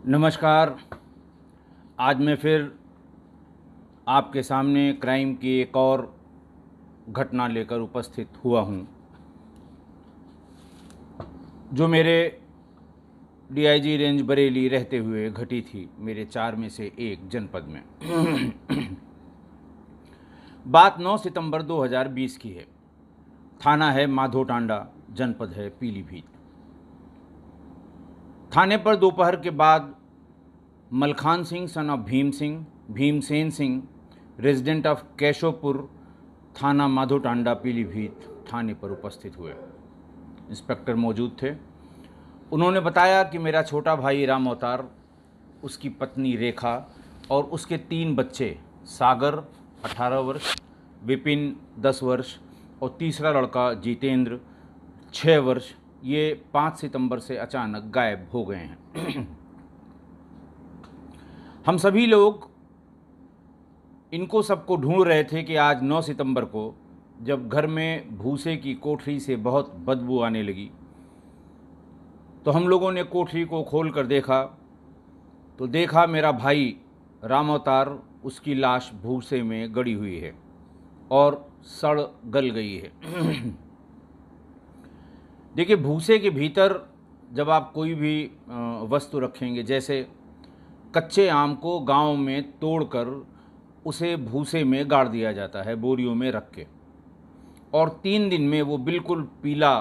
नमस्कार। आज मैं फिर आपके सामने क्राइम की एक और घटना लेकर उपस्थित हुआ हूं, जो मेरे डीआईजी रेंज बरेली रहते हुए घटी थी, मेरे 4 में से एक जनपद में। बात 9 सितंबर 2020 की है। थाना है माधोटांडा, जनपद है पीलीभीत। थाने पर दोपहर के बाद Malkhan Singh son of Bhimsen Singh, resident of Keshavpur, थाना माधोटांडा पीलीभीत, थाने पर उपस्थित हुए। इंस्पेक्टर मौजूद थे। उन्होंने बताया कि मेरा छोटा भाई राम अवतार, उसकी पत्नी रेखा और उसके 3 बच्चे, सागर 18 वर्ष, विपिन 10 वर्ष और तीसरा लड़का जितेंद्र 6 वर्ष, ये 5 सितंबर से अचानक गायब हो गए हैं। हम सभी लोग इनको सबको ढूंढ रहे थे कि आज 9 सितंबर को जब घर में भूसे की कोठरी से बहुत बदबू आने लगी, तो हम लोगों ने कोठरी को खोल कर देखा, तो देखा मेरा भाई राम अवतार, उसकी लाश भूसे में गड़ी हुई है और सड़ गल गई है। देखिए, भूसे के भीतर जब आप कोई भी वस्तु रखेंगे, जैसे कच्चे आम को गांव में तोड़कर उसे भूसे में गाड़ दिया जाता है बोरियों में रख के, और 3 दिन में वो बिल्कुल पीला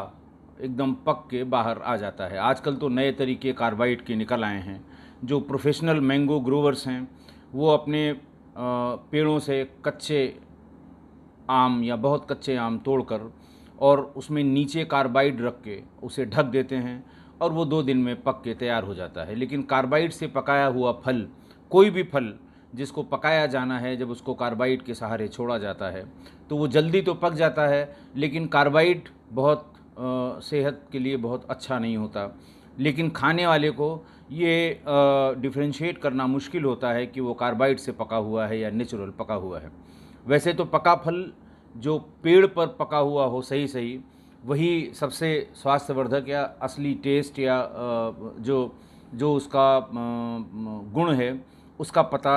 एकदम पक के बाहर आ जाता है। आजकल तो नए तरीके कार्बाइड के निकल आए हैं। जो प्रोफेशनल मैंगो ग्रोवर्स हैं, वो अपने पेड़ों से कच्चे आम या बहुत कच्चे आम तोड़कर और उसमें नीचे कार्बाइड रख के उसे ढक देते हैं और वो 2 दिन में पक के तैयार हो जाता है। लेकिन कार्बाइड से पकाया हुआ फल, कोई भी फल जिसको पकाया जाना है, जब उसको कार्बाइड के सहारे छोड़ा जाता है तो वो जल्दी तो पक जाता है, लेकिन कार्बाइड बहुत सेहत के लिए बहुत अच्छा नहीं होता। लेकिन खाने वाले को ये डिफ्रेंशिएट करना मुश्किल होता है कि वो कार्बाइड से पका हुआ है या नेचुरल पका हुआ है। वैसे तो पका फल जो पेड़ पर पका हुआ हो सही सही, वही सबसे स्वास्थ्यवर्धक या असली टेस्ट या जो जो उसका गुण है, उसका पता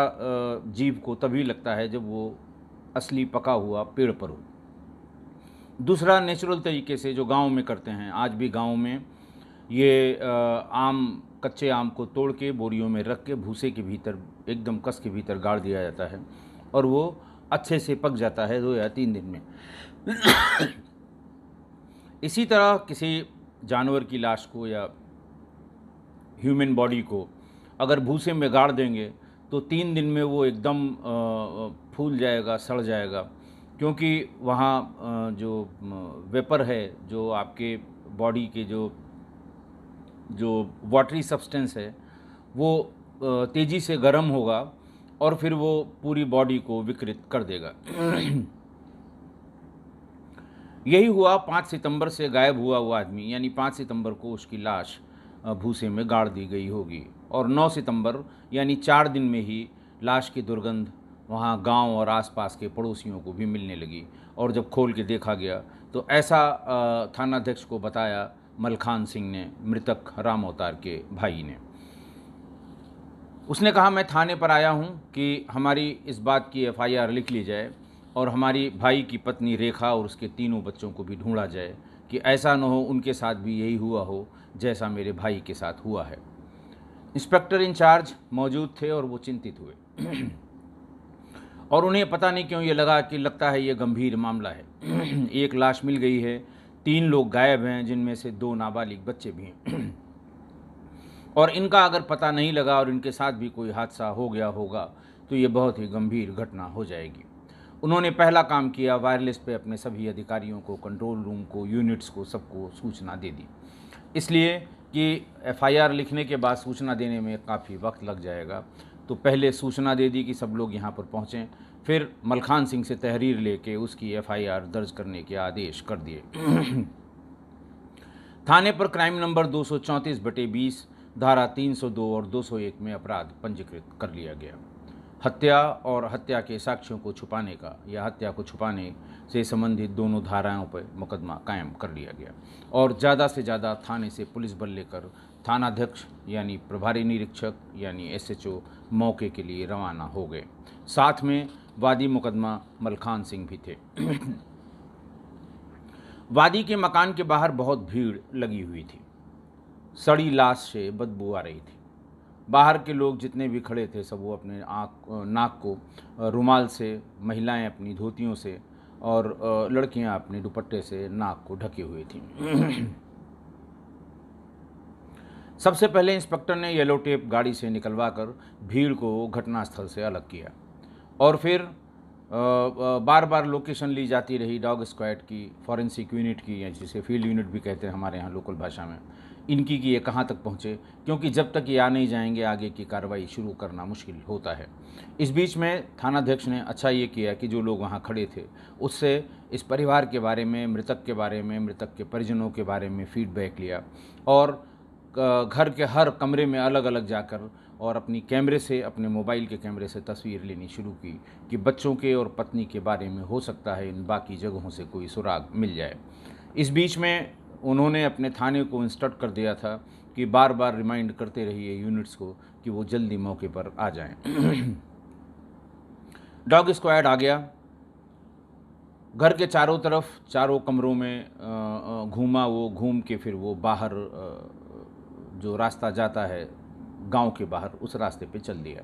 जीभ को तभी लगता है जब वो असली पका हुआ पेड़ पर हो। दूसरा, नेचुरल तरीके से जो गांव में करते हैं, आज भी गांव में ये कच्चे आम को तोड़ के बोरियों में रख के भूसे के भीतर एकदम कस के भीतर गाड़ दिया जाता है और वो अच्छे से पक जाता है 2 या 3 दिन में। इसी तरह किसी जानवर की लाश को या ह्यूमन बॉडी को अगर भूसे में गाड़ देंगे तो 3 दिन में वो एकदम फूल जाएगा, सड़ जाएगा, क्योंकि वहाँ जो वेपर है, जो आपके बॉडी के जो वाटरी सब्सटेंस है, वो तेज़ी से गर्म होगा और फिर वो पूरी बॉडी को विकृत कर देगा। यही हुआ 5 सितंबर से गायब हुआ वो आदमी, यानी 5 सितंबर को उसकी लाश भूसे में गाड़ दी गई होगी और 9 सितंबर यानी 4 दिन में ही लाश की दुर्गंध वहाँ गांव और आसपास के पड़ोसियों को भी मिलने लगी। और जब खोल के देखा गया तो ऐसा थानाध्यक्ष को बताया मलखान सिंह ने, मृतक राम अवतार के भाई ने। उसने कहा, मैं थाने पर आया हूँ कि हमारी इस बात की एफआईआर लिख ली जाए और हमारी भाई की पत्नी रेखा और उसके 3 बच्चों को भी ढूंढा जाए कि ऐसा न हो उनके साथ भी यही हुआ हो जैसा मेरे भाई के साथ हुआ है। इंस्पेक्टर इंचार्ज मौजूद थे और वो चिंतित हुए और उन्हें पता नहीं क्यों ये लगा कि लगता है ये गंभीर मामला है। एक लाश मिल गई है, 3 लोग गायब हैं, जिनमें से 2 नाबालिग बच्चे भी हैं। और इनका अगर पता नहीं लगा और इनके साथ भी कोई हादसा हो गया होगा तो ये बहुत ही गंभीर घटना हो जाएगी। उन्होंने पहला काम किया, वायरलेस पे अपने सभी अधिकारियों को, कंट्रोल रूम को, यूनिट्स को, सबको सूचना दे दी, इसलिए कि एफआईआर लिखने के बाद सूचना देने में काफ़ी वक्त लग जाएगा। तो पहले सूचना दे दी कि सब लोग यहाँ पर पहुँचें, फिर मलखान सिंह से तहरीर लेके उसकी एफआईआर दर्ज करने के आदेश कर दिए। थाने पर क्राइम नंबर 234/20, धारा 302 और 201 में अपराध पंजीकृत कर लिया गया। हत्या और हत्या के साक्ष्यों को छुपाने का या हत्या को छुपाने से संबंधित दोनों धाराओं पर मुकदमा कायम कर लिया गया और ज़्यादा से ज़्यादा थाने से पुलिस बल लेकर थानाध्यक्ष यानी प्रभारी निरीक्षक यानी एसएचओ मौके के लिए रवाना हो गए। साथ में वादी मुकदमा मलखान सिंह भी थे। वादी के मकान के बाहर बहुत भीड़ लगी हुई थी। सड़ी लाश से बदबू आ रही थी। बाहर के लोग जितने भी खड़े थे सब वो अपने नाक को रुमाल से, महिलाएं अपनी धोतियों से और लड़कियां अपने दुपट्टे से नाक को ढके हुए थीं। सबसे पहले इंस्पेक्टर ने येलो टेप गाड़ी से निकलवाकर भीड़ को घटनास्थल से अलग किया और फिर बार बार लोकेशन ली जाती रही डॉग स्क्वाड की, फॉरेंसिक यूनिट की, या जिसे फील्ड यूनिट भी कहते हैं हमारे यहाँ लोकल भाषा में, इनकी कि ये कहाँ तक पहुँचे, क्योंकि जब तक ये आ नहीं जाएंगे आगे की कार्रवाई शुरू करना मुश्किल होता है। इस बीच में थानाध्यक्ष ने अच्छा ये किया कि जो लोग वहाँ खड़े थे उससे इस परिवार के बारे में, मृतक के बारे में, मृतक के परिजनों के बारे में फीडबैक लिया और घर के हर कमरे में अलग अलग जाकर और अपनी कैमरे से, अपने मोबाइल के कैमरे से तस्वीर लेनी शुरू की कि बच्चों के और पत्नी के बारे में हो सकता है इन बाकी जगहों से कोई सुराग मिल जाए। इस बीच में उन्होंने अपने थाने को इंस्ट्रक्ट कर दिया था कि बार बार रिमाइंड करते रहिए यूनिट्स को कि वो जल्दी मौके पर आ जाएं। डॉग स्क्वाड आ गया। घर के चारों तरफ, चारों कमरों में घूमा वो, घूम के फिर वो बाहर जो रास्ता जाता है गांव के बाहर, उस रास्ते पे चल दिया।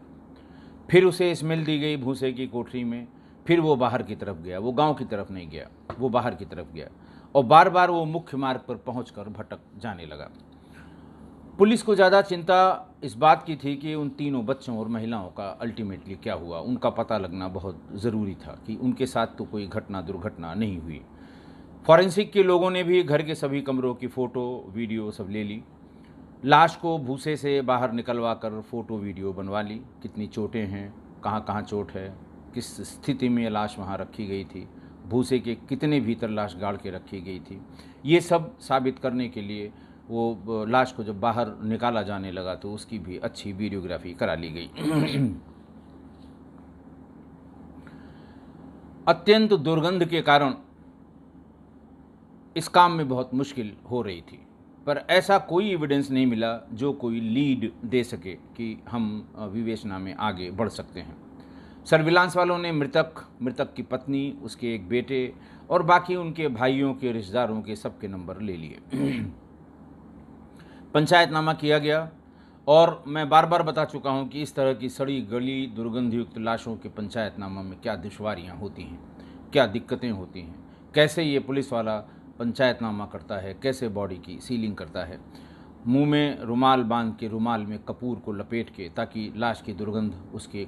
फिर उसे स्मेल दी गई भूसे की कोठरी में। फिर वो बाहर की तरफ गया, वो गांव की तरफ नहीं गया, वो बाहर की तरफ गया और बार बार वो मुख्य मार्ग पर पहुंचकर भटक जाने लगा। पुलिस को ज़्यादा चिंता इस बात की थी कि उन तीनों बच्चों और महिलाओं का अल्टीमेटली क्या हुआ, उनका पता लगना बहुत ज़रूरी था कि उनके साथ तो कोई दुर्घटना नहीं हुई। फॉरेंसिक के लोगों ने भी घर के सभी कमरों की फ़ोटो वीडियो सब ले ली। लाश को भूसे से बाहर निकलवा कर फ़ोटो वीडियो बनवा ली, कितनी चोटें हैं, कहाँ कहाँ चोट है, किस स्थिति में लाश वहाँ रखी गई थी, भूसे के कितने भीतर लाश गाड़ के रखी गई थी। ये सब साबित करने के लिए वो लाश को जब बाहर निकाला जाने लगा तो उसकी भी अच्छी वीडियोग्राफी करा ली गई। अत्यंत दुर्गंध के कारण इस काम में बहुत मुश्किल हो रही थी, पर ऐसा कोई एविडेंस नहीं मिला जो कोई लीड दे सके कि हम विवेचना में आगे बढ़ सकते हैं। सर्विलांस वालों ने मृतक की पत्नी, उसके एक बेटे और बाकी उनके भाइयों के, रिश्तेदारों के सबके नंबर ले लिए। पंचायतनामा किया गया और मैं बार बार बता चुका हूं कि इस तरह की सड़ी गली दुर्गंधयुक्त लाशों के पंचायतनामा में क्या दुश्वारियां होती हैं, क्या दिक्कतें होती हैं, कैसे ये पुलिस वाला पंचायतनामा करता है, कैसे बॉडी की सीलिंग करता है, मुंह में रुमाल बांध के, रुमाल में कपूर को लपेट के, ताकि लाश की दुर्गंध उसकी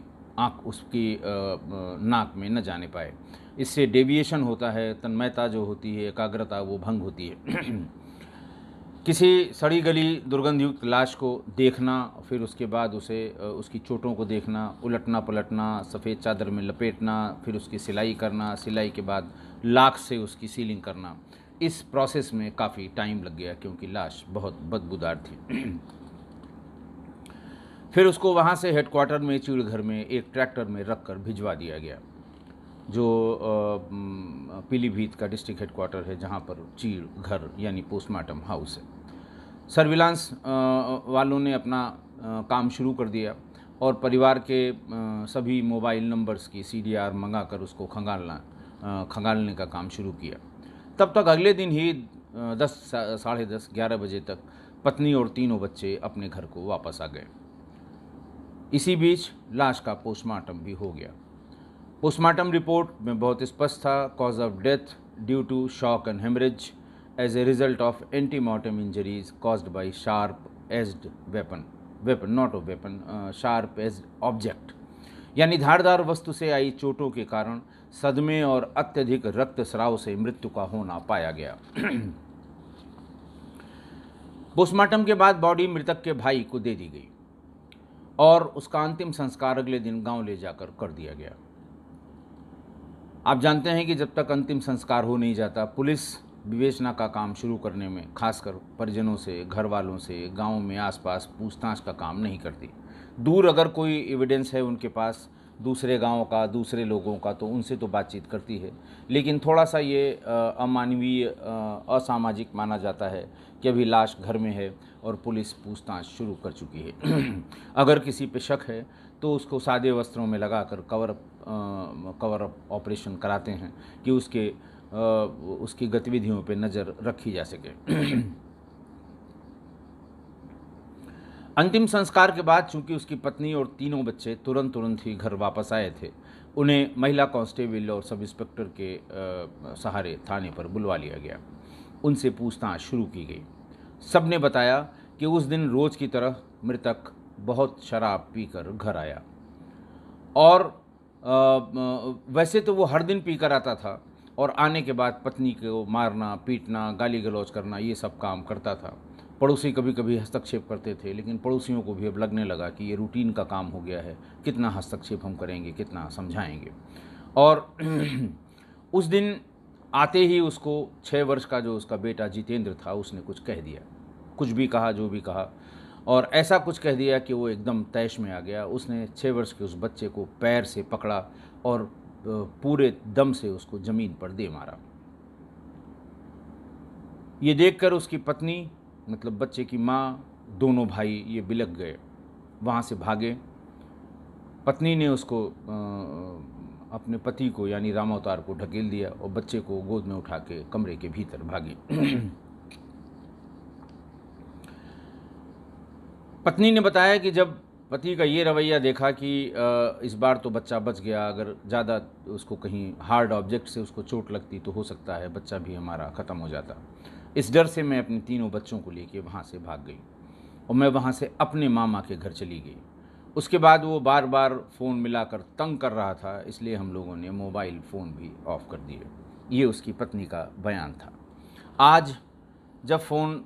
नाक में न जाने पाए। इससे डेविएशन होता है, तन्मयता जो होती है, एकाग्रता वो भंग होती है। किसी सड़ी गली दुर्गंधयुक्त लाश को देखना, फिर उसके बाद उसे उसकी चोटों को देखना, उलटना पलटना, सफ़ेद चादर में लपेटना, फिर उसकी सिलाई करना, सिलाई के बाद लाख से उसकी सीलिंग करना, इस प्रोसेस में काफ़ी टाइम लग गया क्योंकि लाश बहुत बदबूदार थी। फिर उसको वहाँ से हेडक्वार्टर में चीड़घर में एक ट्रैक्टर में रख कर भिजवा दिया गया, जो पीलीभीत का डिस्ट्रिक्ट हेडक्वार्टर है, जहाँ पर चीड़घर यानी पोस्टमार्टम हाउस है। सर्विलांस वालों ने अपना काम शुरू कर दिया और परिवार के सभी मोबाइल नंबर्स की CDR मंगाकर उसको खंगालने का काम शुरू किया। तब तक अगले दिन ही 10, साढ़े 10, 11 बजे तक पत्नी और तीनों बच्चे अपने घर को वापस आ गए। इसी बीच लाश का पोस्टमार्टम भी हो गया। पोस्टमार्टम रिपोर्ट में बहुत स्पष्ट था, cause of death due to shock and haemorrhage as a result of antemortem injuries caused by sharp edged sharp edged object, यानी धारदार वस्तु से आई चोटों के कारण सदमे और अत्यधिक रक्तस्राव से मृत्यु का होना पाया गया। पोस्टमार्टम के बाद बॉडी मृतक के भाई को दे दी गई और उसका अंतिम संस्कार अगले दिन गांव ले जाकर कर दिया गया। आप जानते हैं कि जब तक अंतिम संस्कार हो नहीं जाता, पुलिस विवेचना का काम शुरू करने में खासकर परिजनों से, घर वालों से, गांव में आसपास पूछताछ का काम नहीं करती। दूर अगर कोई एविडेंस है उनके पास दूसरे गांव का, दूसरे लोगों का, तो उनसे तो बातचीत करती है, लेकिन थोड़ा सा ये अमानवीय, असामाजिक माना जाता है कि अभी लाश घर में है और पुलिस पूछताछ शुरू कर चुकी है। अगर किसी पे शक है तो उसको सादे वस्त्रों में लगाकर कवर अप ऑपरेशन कराते हैं कि उसकी गतिविधियों पे नज़र रखी जा सके। अंतिम संस्कार के बाद चूंकि उसकी पत्नी और तीनों बच्चे तुरंत ही घर वापस आए थे, उन्हें महिला कांस्टेबल और सब इंस्पेक्टर के सहारे थाने पर बुलवा लिया गया। उनसे पूछताछ शुरू की गई। सब ने बताया कि उस दिन रोज की तरह मृतक बहुत शराब पीकर घर आया और वैसे तो वो हर दिन पीकर आता था और आने के बाद पत्नी को मारना, पीटना, गाली गलौज करना, ये सब काम करता था। पड़ोसी कभी कभी हस्तक्षेप करते थे, लेकिन पड़ोसियों को भी अब लगने लगा कि ये रूटीन का काम हो गया है, कितना हस्तक्षेप हम करेंगे, कितना समझाएंगे। और उस दिन आते ही उसको 6 वर्ष का जो उसका बेटा जितेंद्र था, उसने कुछ कह दिया, कुछ भी कहा, जो भी कहा, और ऐसा कुछ कह दिया कि वो एकदम तैश में आ गया। उसने 6 वर्ष के उस बच्चे को पैर से पकड़ा और पूरे दम से उसको ज़मीन पर दे मारा। ये देखकर उसकी पत्नी, मतलब बच्चे की माँ, दोनों भाई ये बिलख गए, वहाँ से भागे। पत्नी ने उसको अपने पति को यानी रामावतार को ढकेल दिया और बच्चे को गोद में उठा के कमरे के भीतर भागी। पत्नी ने बताया कि जब पति का ये रवैया देखा कि इस बार तो बच्चा बच गया, अगर ज़्यादा उसको कहीं हार्ड ऑब्जेक्ट से उसको चोट लगती तो हो सकता है बच्चा भी हमारा ख़त्म हो जाता। इस डर से मैं अपने तीनों बच्चों को लेके वहाँ से भाग गई और मैं वहाँ से अपने मामा के घर चली गई। उसके बाद वो बार बार फ़ोन मिलाकर तंग कर रहा था, इसलिए हम लोगों ने मोबाइल फ़ोन भी ऑफ़ कर दिए। ये उसकी पत्नी का बयान था। आज जब फ़ोन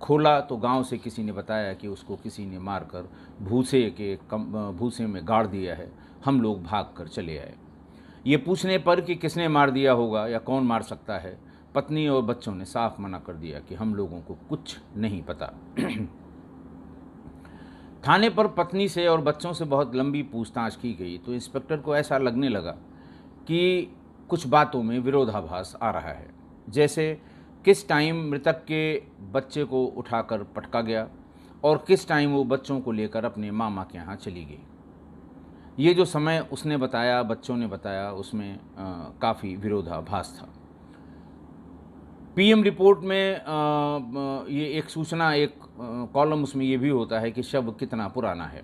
खोला तो गांव से किसी ने बताया कि उसको किसी ने मारकर भूसे में गाड़ दिया है। हम लोग भागकर चले आए। ये पूछने पर कि किसने मार दिया होगा या कौन मार सकता है, पत्नी और बच्चों ने साफ मना कर दिया कि हम लोगों को कुछ नहीं पता। थाने पर पत्नी से और बच्चों से बहुत लंबी पूछताछ की गई तो इंस्पेक्टर को ऐसा लगने लगा कि कुछ बातों में विरोधाभास आ रहा है। जैसे किस टाइम मृतक के बच्चे को उठाकर पटका गया और किस टाइम वो बच्चों को लेकर अपने मामा के यहाँ चली गई। ये जो समय उसने बताया, बच्चों ने बताया, उसमें काफ़ी विरोधाभास था। पीएम रिपोर्ट में ये एक सूचना, एक कॉलम उसमें ये भी होता है कि शव कितना पुराना है,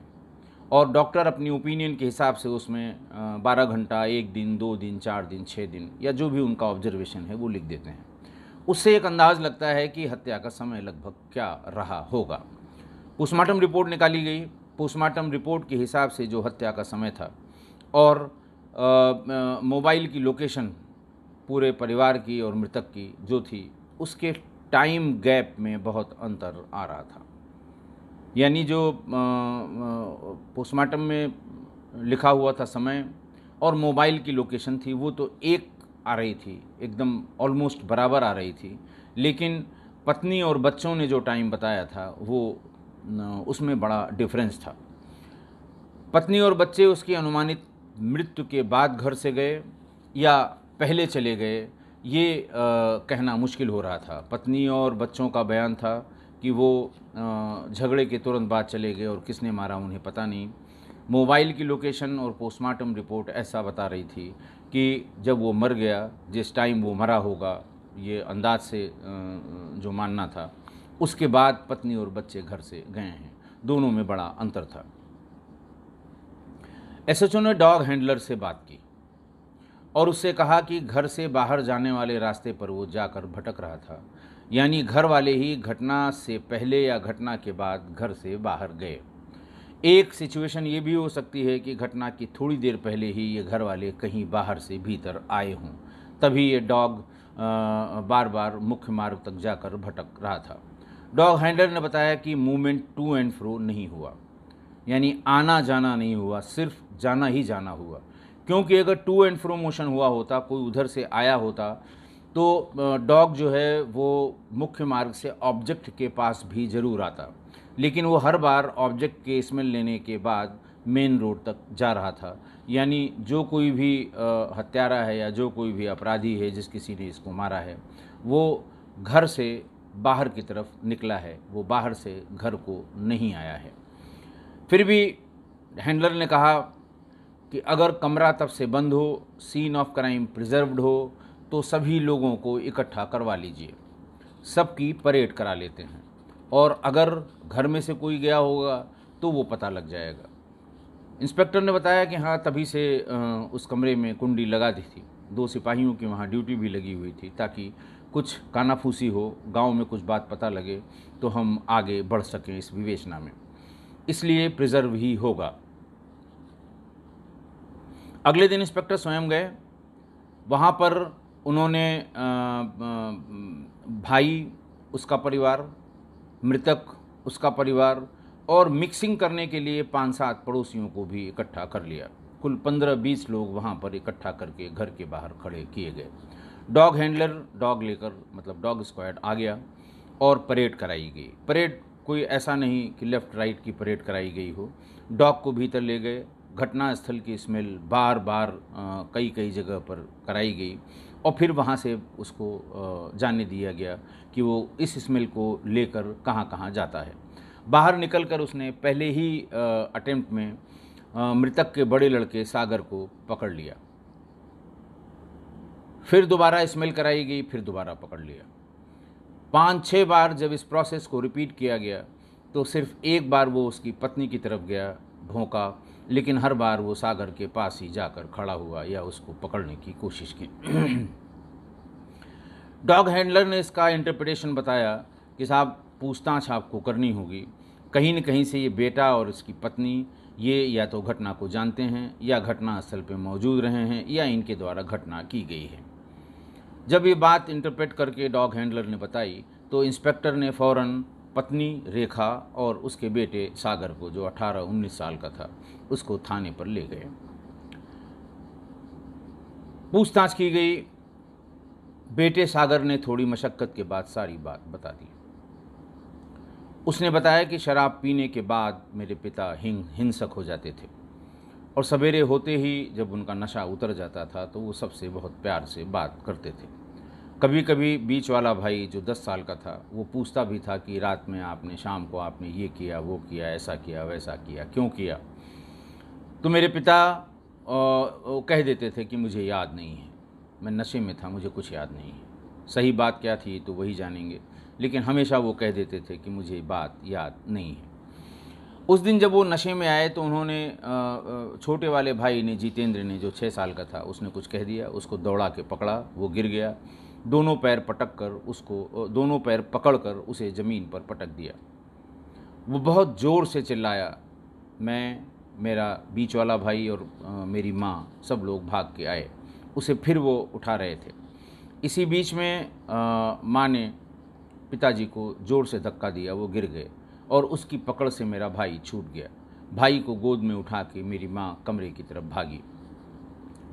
और डॉक्टर अपनी ओपिनियन के हिसाब से उसमें 12 घंटा, 1 दिन, 2 दिन, 4 दिन, 6 दिन या जो भी उनका ऑब्जर्वेशन है वो लिख देते हैं। उससे एक अंदाज़ लगता है कि हत्या का समय लगभग क्या रहा होगा। पोस्टमार्टम रिपोर्ट निकाली गई। पोस्टमार्टम रिपोर्ट के हिसाब से जो हत्या का समय था और मोबाइल की लोकेशन पूरे परिवार की और मृतक की जो थी, उसके टाइम गैप में बहुत अंतर आ रहा था। यानी जो पोस्टमार्टम में लिखा हुआ था समय और मोबाइल की लोकेशन थी, वो तो एक आ रही थी, एकदम ऑलमोस्ट बराबर आ रही थी, लेकिन पत्नी और बच्चों ने जो टाइम बताया था वो उसमें बड़ा डिफरेंस था। पत्नी और बच्चे उसकी अनुमानित मृत्यु के बाद घर से गए या पहले चले गए, ये कहना मुश्किल हो रहा था। पत्नी और बच्चों का बयान था कि वो झगड़े के तुरंत बाद चले गए और किसने मारा उन्हें पता नहीं। मोबाइल की लोकेशन और पोस्टमार्टम रिपोर्ट ऐसा बता रही थी कि जब वो मर गया, जिस टाइम वो मरा होगा, ये अंदाज से जो मानना था, उसके बाद पत्नी और बच्चे घर से गए हैं। दोनों में बड़ा अंतर था। एसएचओ ने डॉग हैंडलर से बात की और उससे कहा कि घर से बाहर जाने वाले रास्ते पर वो जाकर भटक रहा था, यानी घर वाले ही घटना से पहले या घटना के बाद घर से बाहर गए। एक सिचुएशन ये भी हो सकती है कि घटना की थोड़ी देर पहले ही ये घर वाले कहीं बाहर से भीतर आए हों, तभी ये डॉग बार बार मुख्य मार्ग तक जाकर भटक रहा था। डॉग हैंडलर ने बताया कि मूवमेंट टू एंड फ्रो नहीं हुआ, यानी आना जाना नहीं हुआ, सिर्फ जाना ही जाना हुआ। क्योंकि अगर टू एंड फ्रो मोशन हुआ होता, कोई उधर से आया होता, तो डॉग जो है वो मुख्य मार्ग से ऑब्जेक्ट के पास भी ज़रूर आता, लेकिन वो हर बार ऑब्जेक्ट के स्मेल लेने के बाद मेन रोड तक जा रहा था। यानी जो कोई भी हत्यारा है या जो कोई भी अपराधी है जिस किसी ने इसको मारा है, वो घर से बाहर की तरफ निकला है, वो बाहर से घर को नहीं आया है। फिर भी हैंडलर ने कहा कि अगर कमरा तब से बंद हो, सीन ऑफ क्राइम प्रिजर्व्ड हो, तो सभी लोगों को इकट्ठा करवा लीजिए, सबकी परेड करा लेते हैं, और अगर घर में से कोई गया होगा तो वो पता लग जाएगा। इंस्पेक्टर ने बताया कि हाँ, तभी से उस कमरे में कुंडी लगा दी थी, 2 सिपाहियों की वहाँ ड्यूटी भी लगी हुई थी, ताकि कुछ कानाफूसी हो, गांव में कुछ बात पता लगे तो हम आगे बढ़ सकें इस विवेचना में, इसलिए प्रिजर्व ही होगा। अगले दिन इंस्पेक्टर स्वयं गए। वहाँ पर उन्होंने भाई, उसका परिवार, मृतक, उसका परिवार और मिक्सिंग करने के लिए 5-7 पड़ोसियों को भी इकट्ठा कर लिया। कुल 15-20 लोग वहाँ पर इकट्ठा करके घर के बाहर खड़े किए गए। डॉग हैंडलर डॉग लेकर, मतलब डॉग स्क्वाड आ गया और परेड कराई गई। परेड कोई ऐसा नहीं कि लेफ़्ट राइट की परेड कराई गई हो। डॉग को भीतर ले गए, घटना स्थल की स्मेल बार बार कई कई जगह पर कराई गई, और फिर वहाँ से उसको जानने दिया गया कि वो इस स्मेल को लेकर कहाँ कहाँ जाता है। बाहर निकलकर उसने पहले ही अटेम्प्ट में मृतक के बड़े लड़के सागर को पकड़ लिया। फिर दोबारा स्मेल कराई गई, फिर दोबारा पकड़ लिया। 5-6 बार जब इस प्रोसेस को रिपीट किया गया तो सिर्फ एक बार वो उसकी पत्नी की तरफ गया, भौंका, लेकिन हर बार वो सागर के पास ही जाकर खड़ा हुआ या उसको पकड़ने की कोशिश की। डॉग हैंडलर ने इसका इंटरप्रिटेशन बताया कि साहब, पूछताछ आपको करनी होगी, कहीं न कहीं से ये बेटा और इसकी पत्नी ये या तो घटना को जानते हैं या घटना स्थल पर मौजूद रहे हैं या इनके द्वारा घटना की गई है। जब ये बात इंटरप्रेट करके डॉग हैंडलर ने बताई तो इंस्पेक्टर ने फ़ौरन पत्नी रेखा और उसके बेटे सागर को, जो 18-19 साल का था, उसको थाने पर ले गए। पूछताछ की गई। बेटे सागर ने थोड़ी मशक्क़त के बाद सारी बात बता दी। उसने बताया कि शराब पीने के बाद मेरे पिता हिंसक हो जाते थे, और सवेरे होते ही जब उनका नशा उतर जाता था तो वो सबसे बहुत प्यार से बात करते थे। कभी कभी बीच वाला भाई जो 10 साल का था वो पूछता भी था कि रात में आपने, शाम को आपने ये किया, वो किया, ऐसा किया, वैसा किया, क्यों किया? तो मेरे पिता कह देते थे कि मुझे याद नहीं है, मैं नशे में था, मुझे कुछ याद नहीं है। सही बात क्या थी तो वही जानेंगे, लेकिन हमेशा वो कह देते थे कि मुझे बात याद नहीं है। उस दिन जब वो नशे में आए तो उन्होंने छोटे वाले भाई ने, जितेंद्र ने, जो 6 साल का था, उसने कुछ कह दिया, उसको दौड़ा के पकड़ा, वो गिर गया। दोनों पैर पकड़कर उसे ज़मीन पर पटक दिया। वो बहुत ज़ोर से चिल्लाया। मैं, मेरा बीच वाला भाई और मेरी माँ, सब लोग भाग के आए। उसे फिर वो उठा रहे थे। इसी बीच में माँ ने पिताजी को ज़ोर से धक्का दिया, वो गिर गए और उसकी पकड़ से मेरा भाई छूट गया। भाई को गोद में उठा के मेरी माँ कमरे की तरफ भागी।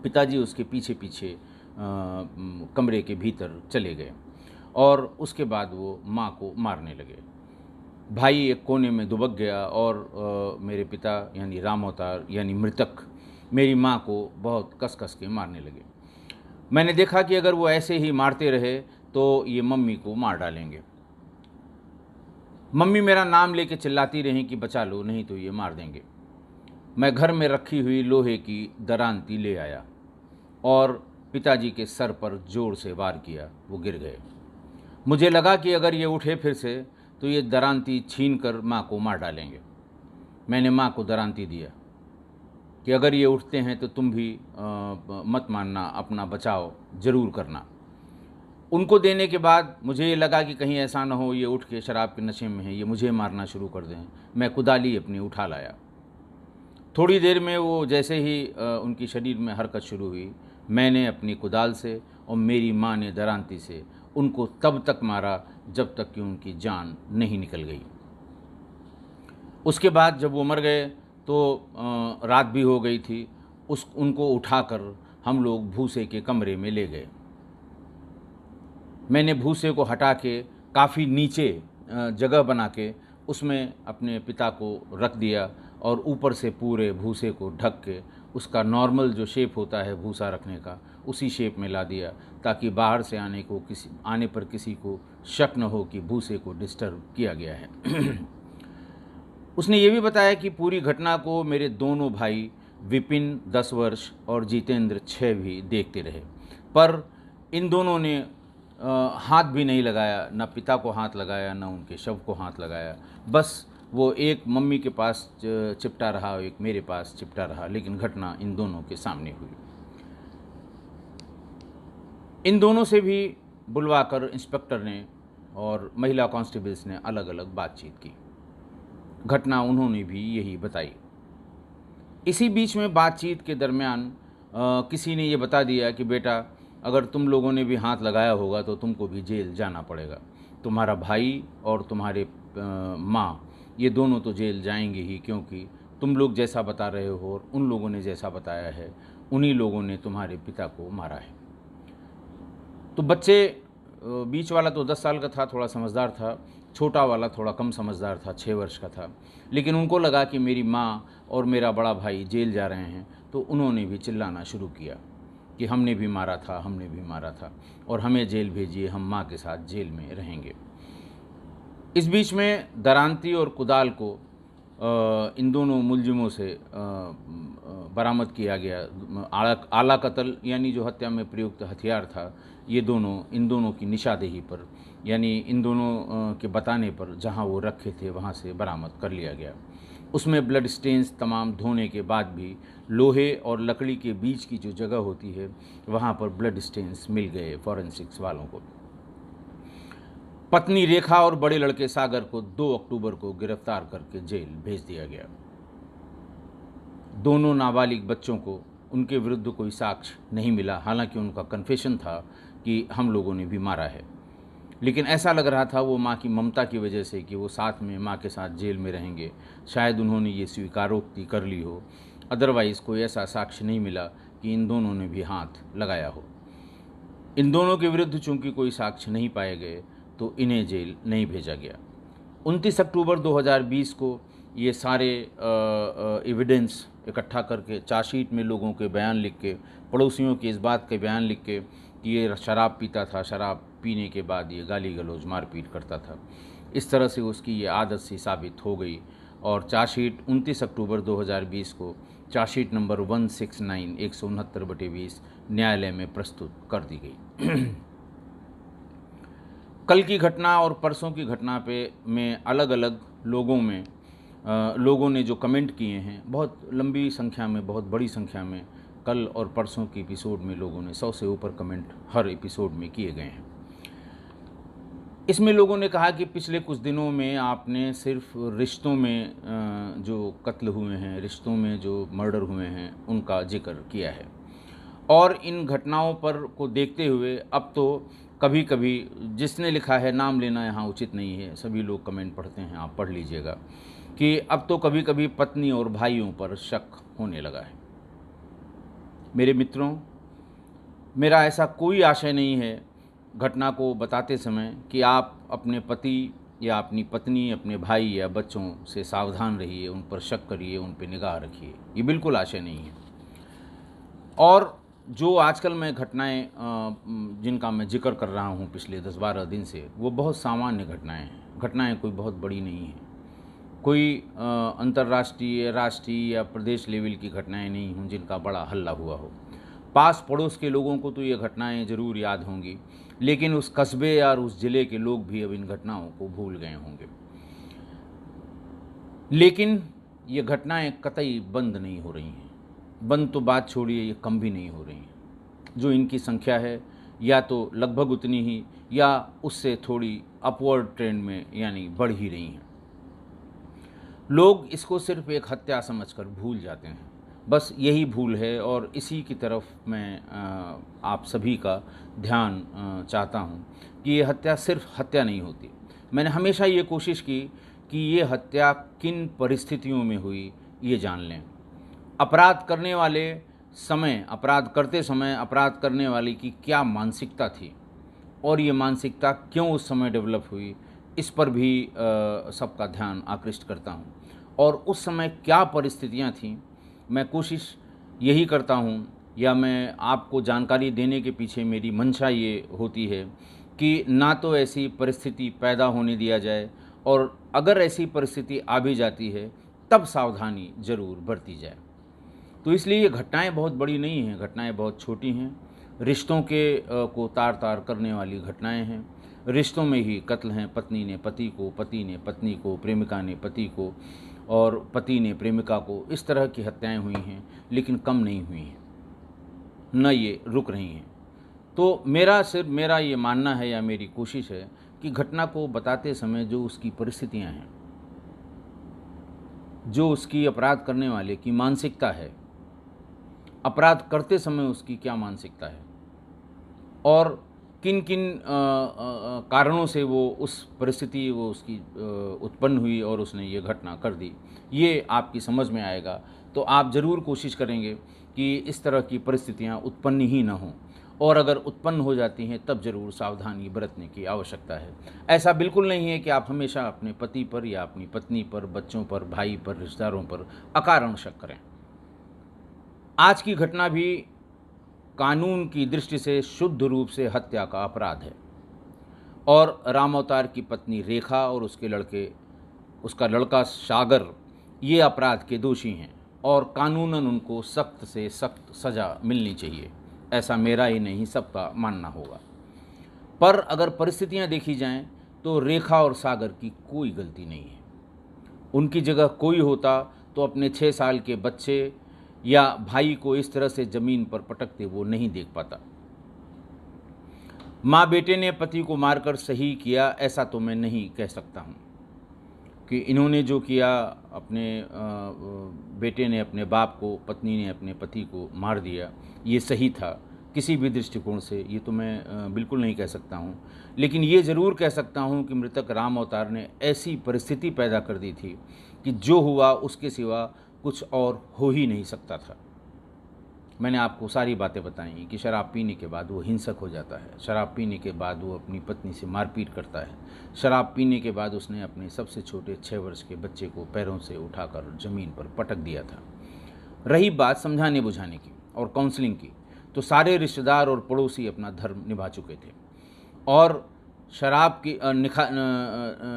पिताजी उसके पीछे पीछे कमरे के भीतर चले गए और उसके बाद वो माँ को मारने लगे। भाई एक कोने में दुबक गया और मेरे पिता यानी राम अवतार यानी मृतक मेरी माँ को बहुत कस कस के मारने लगे। मैंने देखा कि अगर वो ऐसे ही मारते रहे तो ये मम्मी को मार डालेंगे। मम्मी मेरा नाम लेके चिल्लाती रही कि बचा लो, नहीं तो ये मार देंगे। मैं घर में रखी हुई लोहे की दरांती ले आया और पिताजी के सर पर जोर से वार किया, वो गिर गए। मुझे लगा कि अगर ये उठे फिर से तो ये दरांती छीन कर माँ को मार डालेंगे। मैंने माँ को दरांती दिया कि अगर ये उठते हैं तो तुम भी मत मानना, अपना बचाव ज़रूर करना। उनको देने के बाद मुझे ये लगा कि कहीं ऐसा ना हो ये उठ के शराब के नशे में है, ये मुझे मारना शुरू कर दें। मैं कुदाली अपनी उठा लाया। थोड़ी देर में वो जैसे ही उनकी शरीर में हरकत शुरू हुई, मैंने अपनी कुदाल से और मेरी माँ ने दरांती से उनको तब तक मारा जब तक कि उनकी जान नहीं निकल गई। उसके बाद जब वो मर गए तो रात भी हो गई थी। उनको उठाकर हम लोग भूसे के कमरे में ले गए। मैंने भूसे को हटा के काफ़ी नीचे जगह बना के उसमें अपने पिता को रख दिया और ऊपर से पूरे भूसे को ढक के उसका नॉर्मल जो शेप होता है भूसा रखने का, उसी शेप में ला दिया, ताकि बाहर से आने पर किसी को शक न हो कि भूसे को डिस्टर्ब किया गया है। उसने ये भी बताया कि पूरी घटना को मेरे दोनों भाई विपिन 10 वर्ष और जितेंद्र 6 भी देखते रहे, पर इन दोनों ने हाथ भी नहीं लगाया, न पिता को हाथ लगाया, न उनके शव को हाथ लगाया। बस वो एक मम्मी के पास चिपटा रहा और एक मेरे पास चिपटा रहा, लेकिन घटना इन दोनों के सामने हुई। इन दोनों से भी बुलवाकर इंस्पेक्टर ने और महिला कांस्टेबल्स ने अलग अलग बातचीत की। घटना उन्होंने भी यही बताई। इसी बीच में बातचीत के दरमियान किसी ने ये बता दिया कि बेटा, अगर तुम लोगों ने भी हाथ लगाया होगा तो तुमको भी जेल जाना पड़ेगा। तुम्हारा भाई और तुम्हारे माँ, ये दोनों तो जेल जाएंगे ही, क्योंकि तुम लोग जैसा बता रहे हो और उन लोगों ने जैसा बताया है, उन्हीं लोगों ने तुम्हारे पिता को मारा है। तो बच्चे, बीच वाला तो 10 साल का था, थोड़ा समझदार था, छोटा वाला थोड़ा कम समझदार था, 6 वर्ष का था, लेकिन उनको लगा कि मेरी माँ और मेरा बड़ा भाई जेल जा रहे हैं, तो उन्होंने भी चिल्लाना शुरू किया कि हमने भी मारा था, हमने भी मारा था, और हमें जेल भेजिए, हम माँ के साथ जेल में रहेंगे। इस बीच में दरांती और कुदाल को इन दोनों मुलजिमों से बरामद किया गया। आला कत्ल यानी जो हत्या में प्रयुक्त हथियार था, ये दोनों इन दोनों की निशानदेही पर, यानी इन दोनों के बताने पर जहां वो रखे थे वहां से बरामद कर लिया गया। उसमें ब्लड स्टेन्स तमाम धोने के बाद भी लोहे और लकड़ी के बीच की जो जगह होती है वहाँ पर ब्लड स्टेन्स मिल गए फॉरेंसिक्स वालों को। पत्नी रेखा और बड़े लड़के सागर को 2 अक्टूबर को गिरफ्तार करके जेल भेज दिया गया। दोनों नाबालिग बच्चों को उनके विरुद्ध कोई साक्ष्य नहीं मिला, हालांकि उनका कन्फेशन था कि हम लोगों ने भी मारा है, लेकिन ऐसा लग रहा था वो माँ की ममता की वजह से कि वो साथ में माँ के साथ जेल में रहेंगे, शायद उन्होंने ये स्वीकारोक्ति कर ली हो। अदरवाइज़ कोई ऐसा साक्ष्य नहीं मिला कि इन दोनों ने भी हाथ लगाया हो। इन दोनों के विरुद्ध चूंकि कोई साक्ष्य नहीं पाए गए तो इन्हें जेल नहीं भेजा गया। 29 अक्टूबर 2020 को ये सारे एविडेंस इकट्ठा करके चार्जशीट में लोगों के बयान लिख के, पड़ोसियों के इस बात के बयान लिख के कि ये शराब पीता था, शराब पीने के बाद ये गाली गलौज मारपीट करता था, इस तरह से उसकी ये आदत सी साबित हो गई। और चार्जशीट 29 अक्टूबर 2020 को चार्जशीट नंबर 169 169/20 न्यायालय में प्रस्तुत कर दी गई। कल की घटना और परसों की घटना पे में अलग अलग लोगों ने जो कमेंट किए हैं, बहुत लंबी संख्या में, बहुत बड़ी संख्या में कल और परसों के एपिसोड में लोगों ने 100 से ऊपर कमेंट हर एपिसोड में किए गए हैं। इसमें लोगों ने कहा कि पिछले कुछ दिनों में आपने सिर्फ रिश्तों में जो कत्ल हुए हैं, रिश्तों में जो मर्डर हुए हैं, उनका जिक्र किया है, और इन घटनाओं पर को देखते हुए अब तो कभी कभी, जिसने लिखा है नाम लेना यहाँ उचित नहीं है, सभी लोग कमेंट पढ़ते हैं, आप पढ़ लीजिएगा, कि अब तो कभी कभी पत्नी और भाइयों पर शक होने लगा है। मेरे मित्रों, मेरा ऐसा कोई आशय नहीं है घटना को बताते समय कि आप अपने पति या अपनी पत्नी, अपने भाई या बच्चों से सावधान रहिए, उन पर शक करिए, उन पर निगाह रखिए, ये बिल्कुल आशय नहीं है। और जो आजकल मैं घटनाएं जिनका मैं जिक्र कर रहा हूँ पिछले 10-12 दिन से, वो बहुत सामान्य घटनाएं हैं। घटनाएं कोई बहुत बड़ी नहीं हैं, कोई अंतर्राष्ट्रीय, राष्ट्रीय या प्रदेश लेवल की घटनाएं नहीं हों जिनका बड़ा हल्ला हुआ हो। पास पड़ोस के लोगों को तो ये घटनाएं ज़रूर याद होंगी, लेकिन उस कस्बे और उस ज़िले के लोग भी अब इन घटनाओं को भूल गए होंगे। लेकिन ये घटनाएं कतई बंद नहीं हो रही हैं। बंद तो बात छोड़िए, ये कम भी नहीं हो रही हैं। जो इनकी संख्या है, या तो लगभग उतनी ही या उससे थोड़ी अपवर्ड ट्रेंड में, यानी बढ़ ही रही हैं। लोग इसको सिर्फ एक हत्या समझकर भूल जाते हैं, बस यही भूल है, और इसी की तरफ मैं आप सभी का ध्यान चाहता हूँ कि ये हत्या सिर्फ हत्या नहीं होती। मैंने हमेशा ये कोशिश की कि ये हत्या किन परिस्थितियों में हुई ये जान लें। अपराध करने करते समय अपराध करने वाले की क्या मानसिकता थी, और ये मानसिकता क्यों उस समय डेवलप हुई, इस पर भी सबका ध्यान आकृष्ट करता हूँ। और उस समय क्या परिस्थितियाँ थीं, मैं कोशिश यही करता हूँ, या मैं आपको जानकारी देने के पीछे मेरी मंशा ये होती है कि ना तो ऐसी परिस्थिति पैदा होने दिया जाए, और अगर ऐसी परिस्थिति आ भी जाती है तब सावधानी ज़रूर बरती जाए। तो इसलिए ये घटनाएं बहुत बड़ी नहीं हैं, घटनाएं बहुत छोटी हैं। रिश्तों के को तार-तार करने वाली घटनाएं हैं। रिश्तों में ही कत्ल हैं, पत्नी ने पति को, पति ने पत्नी को, प्रेमिका ने पति को और पति ने प्रेमिका को, इस तरह की हत्याएं हुई हैं, लेकिन कम नहीं हुई हैं, न ये रुक रही हैं। तो मेरा ये मानना है या मेरी कोशिश है कि घटना को बताते समय जो उसकी परिस्थितियां हैं, जो उसकी अपराध करने वाले की मानसिकता है, अपराध करते समय उसकी क्या मानसिकता है, और किन किन कारणों से वो उस परिस्थिति वो उसकी उत्पन्न हुई और उसने ये घटना कर दी, ये आपकी समझ में आएगा। तो आप ज़रूर कोशिश करेंगे कि इस तरह की परिस्थितियाँ उत्पन्न ही न हों, और अगर उत्पन्न हो जाती हैं तब ज़रूर सावधानी बरतने की आवश्यकता है। ऐसा बिल्कुल नहीं है कि आप हमेशा अपने पति पर या अपनी पत्नी पर, बच्चों पर, भाई पर, रिश्तेदारों पर अकारण शक करें। आज की घटना भी कानून की दृष्टि से शुद्ध रूप से हत्या का अपराध है, और राम अवतार की पत्नी रेखा और उसका लड़का सागर ये अपराध के दोषी हैं, और कानूनन उनको सख्त से सख्त सज़ा मिलनी चाहिए। ऐसा मेरा ही नहीं, सबका मानना होगा। पर अगर परिस्थितियां देखी जाएं तो रेखा और सागर की कोई गलती नहीं है। उनकी जगह कोई होता तो अपने 6 साल के बच्चे या भाई को इस तरह से ज़मीन पर पटकते वो नहीं देख पाता। माँ बेटे ने पति को मारकर सही किया, ऐसा तो मैं नहीं कह सकता हूँ कि इन्होंने जो किया, अपने बेटे ने अपने बाप को, पत्नी ने अपने पति को मार दिया, ये सही था किसी भी दृष्टिकोण से, ये तो मैं बिल्कुल नहीं कह सकता हूँ। लेकिन ये ज़रूर कह सकता हूँ कि मृतक राम अवतार ने ऐसी परिस्थिति पैदा कर दी थी कि जो हुआ उसके सिवा कुछ और हो ही नहीं सकता था। मैंने आपको सारी बातें बताई कि शराब पीने के बाद वो हिंसक हो जाता है, शराब पीने के बाद वो अपनी पत्नी से मारपीट करता है, शराब पीने के बाद उसने अपने सबसे छोटे 6 वर्ष के बच्चे को पैरों से उठाकर ज़मीन पर पटक दिया था। रही बात समझाने बुझाने की और काउंसलिंग की, तो सारे रिश्तेदार और पड़ोसी अपना धर्म निभा चुके थे और शराब की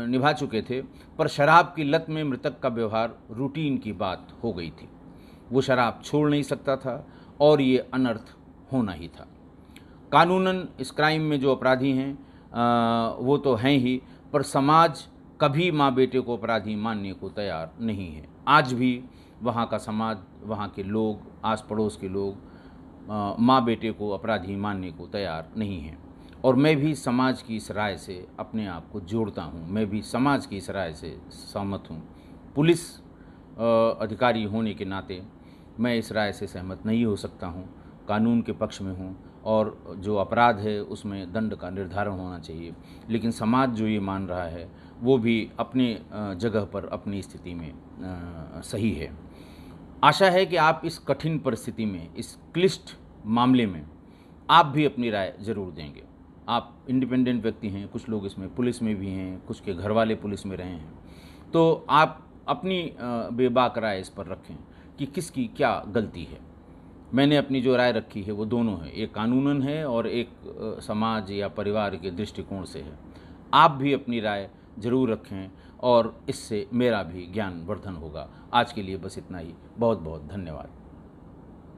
निभा चुके थे, पर शराब की लत में मृतक का व्यवहार रूटीन की बात हो गई थी। वो शराब छोड़ नहीं सकता था और ये अनर्थ होना ही था। कानूनन इस क्राइम में जो अपराधी हैं वो तो हैं ही, पर समाज कभी माँ बेटे को अपराधी मानने को तैयार नहीं है। आज भी वहाँ का समाज, वहाँ के लोग, आस पड़ोस के लोग माँ बेटे को अपराधी मानने को तैयार नहीं हैं। और मैं भी समाज की इस राय से अपने आप को जोड़ता हूँ, मैं भी समाज की इस राय से सहमत हूँ। पुलिस अधिकारी होने के नाते मैं इस राय से सहमत नहीं हो सकता हूँ, कानून के पक्ष में हूँ और जो अपराध है उसमें दंड का निर्धारण होना चाहिए। लेकिन समाज जो ये मान रहा है वो भी अपने जगह पर, अपनी स्थिति में सही है। आशा है कि आप इस कठिन परिस्थिति में, इस क्लिष्ट मामले में आप भी अपनी राय ज़रूर देंगे। आप इंडिपेंडेंट व्यक्ति हैं, कुछ लोग इसमें पुलिस में भी हैं, कुछ के घर वाले पुलिस में रहे हैं, तो आप अपनी बेबाक राय इस पर रखें कि किसकी क्या गलती है। मैंने अपनी जो राय रखी है वो दोनों है, एक कानूनन है और एक समाज या परिवार के दृष्टिकोण से है। आप भी अपनी राय ज़रूर रखें और इससे मेरा भी ज्ञान वर्धन होगा। आज के लिए बस इतना ही। बहुत बहुत धन्यवाद।